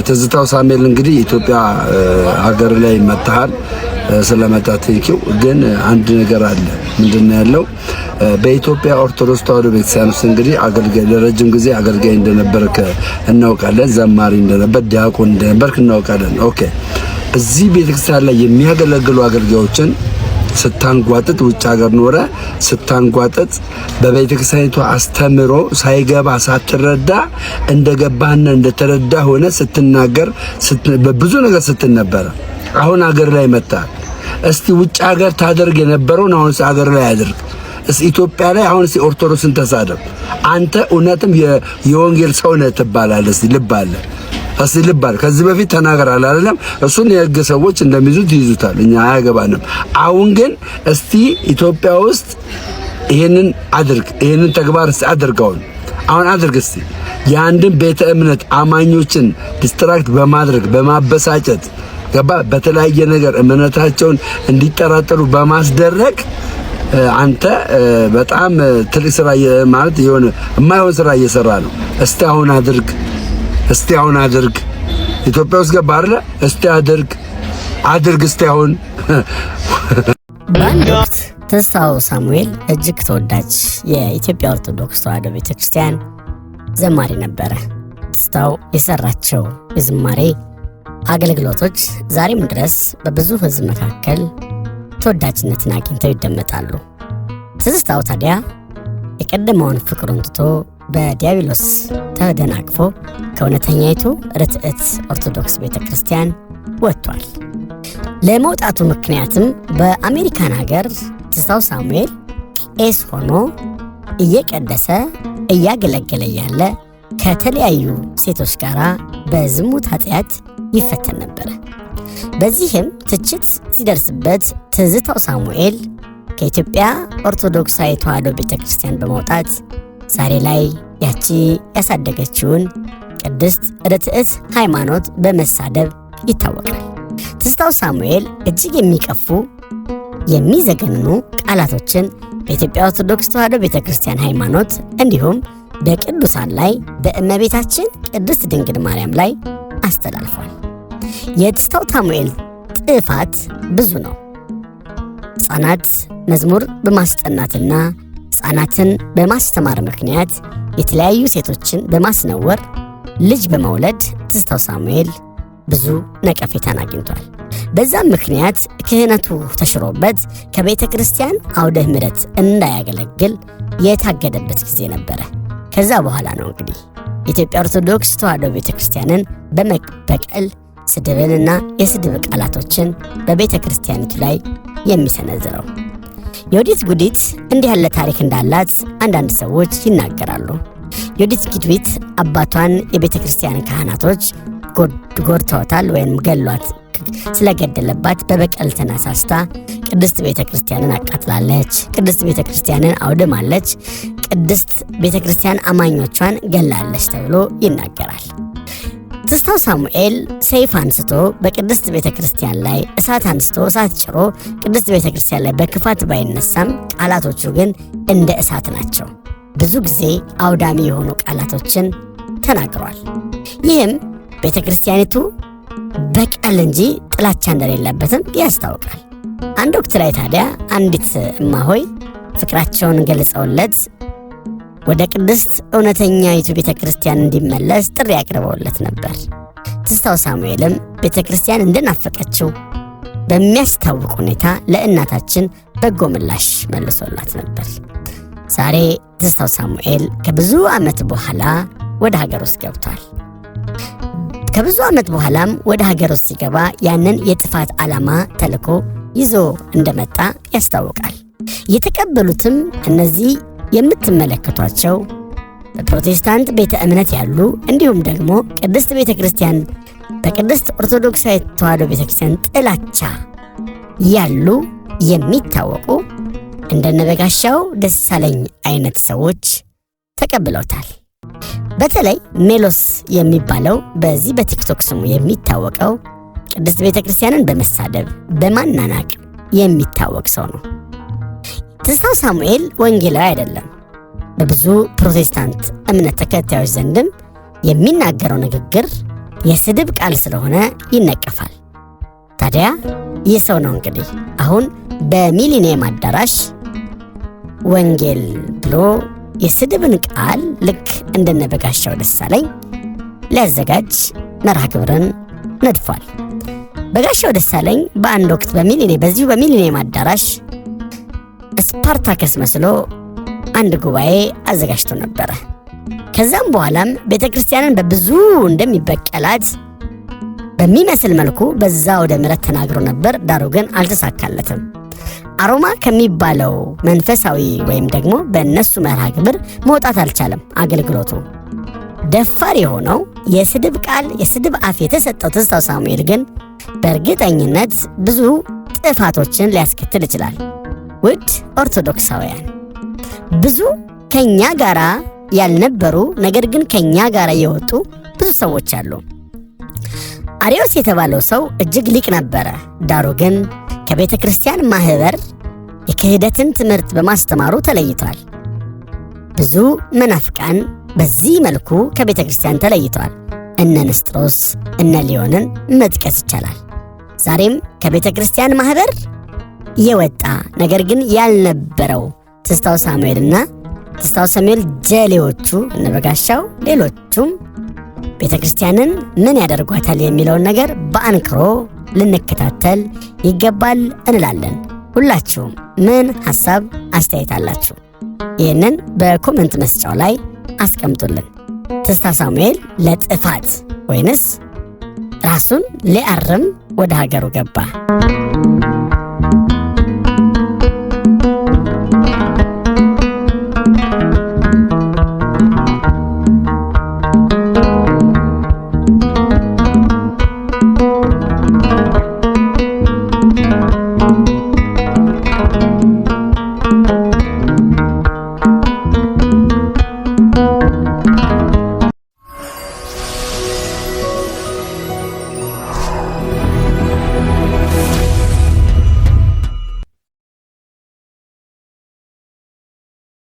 ትዝታው ሳሙኤል እንግዲህ ኢትዮጵያ ሀገር ላይ መጣሃል ስለመጣ ቴንኪው። ግን አንድ ነገር አለ። ምንድነው ያለው? በኢትዮጵያ ኦርቶዶክስ ተዋሕዶ ቤተክርስቲያን ውስጥ እንግዲህ አገልጋይ ለረጅም ጊዜ አገልጋይ እንደነበርክ እናውቃለን። ዘማሪ እንደነበር፣ ዲያቆን እንደነበርክ እናውቃለን። ኦኬ። እዚህ ቤተክርስቲያን ላይ የሚያገለግሉ አገልጋዮችን ስታንጓጥጥ ውጭ ሀገር ኖረ ስታንጓጥጥ በቤተክርስቲያኒቷ አስተምሮ ሳይገባ ሳትረዳ እንደገባህና እንደተረዳ ሆነ ስትናገር በብዙ ነገር ስትነበረ አሁን ሀገር ላይ መጣ። እስቲ ውጭ ሀገር ታደርግ የነበረውን አሁን ሀገር ላይ አድርግ። እስቲ ኢትዮጵያ ላይ አሁን እስቲ ኦርቶዶክስን ተሳደብ። አንተ እውነትም የወንጌል ሰው ነህ ትባላለህ። እስቲ ልብ አለ። እስቲ ልብ አለ። ከዚህ በፊት ተናገራለህ አይደለም? እሱን የህግ ሰዎች እንደሚይዙት ይይዙታል። እኛ አያገባንም። አሁን ግን እስቲ ኢትዮጵያ ውስጥ ይሄንን አድርግ፣ ይሄንን ተግባር እስቲ አድርገው። አሁን አድርግ እስቲ። የአንድን ቤተ እምነት አማኞችን ዲስትራክት በማድረግ በማበሳጨት ገባ በተለያየ ነገር እምነታቸውን እንዲጠራጠሩ በማስደረግ አንተ በጣም ትልቅ ስራ ማለት የሆነ የማይሆን ስራ እየሰራ ነው። እስቲ አሁን አድርግ። እስቲ አሁን አድርግ። ኢትዮጵያ ውስጥ ገባ አይደል? እስቲ አድርግ እስቲ አሁን። በአንድ ወቅት ትዝታው ሳሙኤል እጅግ ተወዳጅ የኢትዮጵያ ኦርቶዶክስ ተዋሕዶ ቤተክርስቲያን ዘማሪ ነበረ። ትዝታው የሰራቸው የዝማሬ አገልግሎቶች ዛሬም ድረስ በብዙ ሕዝብ መካከል ተወዳጅነትን አግኝተው ይደመጣሉ። ትዝታው ታዲያ የቀደመውን ፍቅሩን ትቶ በዲያብሎስ ተደናቅፎ ከእውነተኛይቱ ርትዕት ኦርቶዶክስ ቤተክርስቲያን ወጥቷል። ለመውጣቱ ምክንያትም በአሜሪካን ሀገር ትዝታው ሳሙኤል ቄስ ሆኖ እየቀደሰ እያገለገለ ያለ ከተለያዩ ሴቶች ጋር በዝሙት ኃጢአት ይፈተን ነበር። በዚህም ትችት ሲደርስበት ትዝታው ሳሙኤል ከኢትዮጵያ ኦርቶዶክሳዊ ተዋሕዶ ቤተክርስቲያን በመውጣት ዛሬ ላይ ያቺ ያሳደገችውን ቅድስት ርትዕት ሃይማኖት በመሳደብ ይታወቃል። ትዝታው ሳሙኤል እጅግ የሚቀፉ የሚዘገንኑ ቃላቶችን በኢትዮጵያ ኦርቶዶክስ ተዋሕዶ ቤተክርስቲያን ሃይማኖት እንዲሁም በቅዱሳን ላይ በእመቤታችን ቅድስት ድንግል ማርያም ላይ አስተላልፏል። የትዝታው ሳሙኤል ጥፋት ብዙ ነው። ሕፃናት መዝሙር በማስጠናትና ሕፃናትን በማስተማር ምክንያት የተለያዩ ሴቶችን በማስነወር ልጅ በመውለድ ትዝታው ሳሙኤል ብዙ ነቀፌታን አግኝቷል። በዛም ምክንያት ክህነቱ ተሽሮበት ከቤተ ክርስቲያን አውደ ምሕረት እንዳያገለግል የታገደበት ጊዜ ነበረ። ከዛ በኋላ ነው እንግዲህ የኢትዮጵያ ኦርቶዶክስ ተዋሕዶ ቤተክርስቲያንን በመበቀል ስድብንና የስድብ ቃላቶችን በቤተ ክርስቲያኒቱ ላይ የሚሰነዝረው። ዮዲት ጉዲት እንዲህ ያለ ታሪክ እንዳላት አንዳንድ ሰዎች ይናገራሉ። ዮዲት ጉዲት አባቷን የቤተ ክርስቲያን ካህናቶች ጎድተውታል ወይም ገሏት ስለገደለባት በበቀል ተነሳስታ ቅድስት ቤተ ክርስቲያንን አቃጥላለች፣ ቅድስት ቤተ ክርስቲያንን አውድማለች፣ ቅድስት ቤተ ክርስቲያን አማኞቿን ገላለች ተብሎ ይናገራል። ትዝታው ሳሙኤል ሰይፍ አንስቶ በቅድስት ቤተ ክርስቲያን ላይ እሳት አንስቶ እሳት ጭሮ ቅድስት ቤተ ክርስቲያን ላይ በክፋት ባይነሳም ቃላቶቹ ግን እንደ እሳት ናቸው። ብዙ ጊዜ አውዳሚ የሆኑ ቃላቶችን ተናግሯል። ይህም ቤተ ክርስቲያኒቱ በቀል እንጂ ጥላቻ እንደሌለበትም ያስታውቃል። አንድ ወቅት ላይ ታዲያ አንዲት እማሆይ ፍቅራቸውን ገልጸውለት ወደ ቅድስት እውነተኛይቱ ቤተ ክርስቲያን እንዲመለስ ጥሪ አቅርበውለት ነበር። ትዝታው ሳሙኤልም ቤተ ክርስቲያን እንደናፈቀችው በሚያስታውቅ ሁኔታ ለእናታችን በጎ ምላሽ መልሶላት ነበር። ዛሬ ትዝታው ሳሙኤል ከብዙ ዓመት በኋላ ወደ ሀገር ውስጥ ገብቷል። ከብዙ ዓመት በኋላም ወደ ሀገር ውስጥ ሲገባ ያንን የጥፋት ዓላማ ተልኮ ይዞ እንደመጣ ያስታውቃል። የተቀበሉትም እነዚህ የምትመለከቷቸው በፕሮቴስታንት ቤተ እምነት ያሉ እንዲሁም ደግሞ ቅድስት ቤተ ክርስቲያን በቅድስት ኦርቶዶክሳዊ ተዋሕዶ ቤተ ክርስቲያን ጥላቻ ያሉ የሚታወቁ እንደነበጋሻው ደሳለኝ አይነት ሰዎች ተቀብለውታል። በተለይ ሜሎስ የሚባለው በዚህ በቲክቶክ ስሙ የሚታወቀው ቅድስት ቤተ ክርስቲያንን በመሳደብ በማናናቅ የሚታወቅ ሰው ነው። ትዝታው ሳሙኤል ወንጌላዊ አይደለም። በብዙ ፕሮቴስታንት እምነት ተከታዮች ዘንድም የሚናገረው ንግግር የስድብ ቃል ስለሆነ ይነቀፋል። ታዲያ ይህ ሰው ነው እንግዲህ አሁን በሚሊኒየም አዳራሽ ወንጌል ብሎ የስድብን ቃል ልክ እንደነ በጋሻው ደሳለኝ ሊያዘጋጅ መርሃ ግብርን ነድፏል። በጋሻው ደሳለኝ በአንድ ወቅት በዚሁ በሚሊኒየም አዳራሽ ስፓርታከስ መስሎ አንድ ጉባኤ አዘጋጅቶ ነበረ። ከዛም በኋላም ቤተክርስቲያንን በብዙ እንደሚበቀላት በሚመስል መልኩ በዛ ወደ ምሕረት ተናግሮ ነበር። ዳሩ ግን አልተሳካለትም። አሮማ ከሚባለው መንፈሳዊ ወይም ደግሞ በእነሱ መርሃ ግብር መውጣት አልቻለም። አገልግሎቱ ደፋር የሆነው የስድብ ቃል የስድብ አፍ የተሰጠው ትዝታው ሳሙኤል ግን በእርግጠኝነት ብዙ ጥፋቶችን ሊያስከትል ይችላል። ውድ ኦርቶዶክሳውያን ብዙ ከኛ ጋራ ያልነበሩ ነገር ግን ከኛ ጋራ የወጡ ብዙ ሰዎች አሉ። አርዮስ የተባለው ሰው እጅግ ሊቅ ነበረ። ዳሩ ግን ከቤተ ክርስቲያን ማህበር የክህደትን ትምህርት በማስተማሩ ተለይቷል። ብዙ መናፍቃን በዚህ መልኩ ከቤተ ክርስቲያን ተለይተዋል። እነ ንስጥሮስ እነ ሊዮንን መጥቀስ ይቻላል። ዛሬም ከቤተ ክርስቲያን ማህበር የወጣ ነገር ግን ያልነበረው ትዝታው ሳሙኤልና ትዝታው ሳሙኤል ጀሌዎቹ እነ በጋሻው ሌሎቹም ቤተ ክርስቲያንን ምን ያደርጓታል የሚለውን ነገር በአንክሮ ልንከታተል ይገባል እንላለን። ሁላችሁም ምን ሐሳብ አስተያየት አላችሁ? ይህንን በኮሜንት መስጫው ላይ አስቀምጡልን። ትዝታው ሳሙኤል ለጥፋት ወይንስ ራሱን ሊያርም ወደ ሀገሩ ገባ?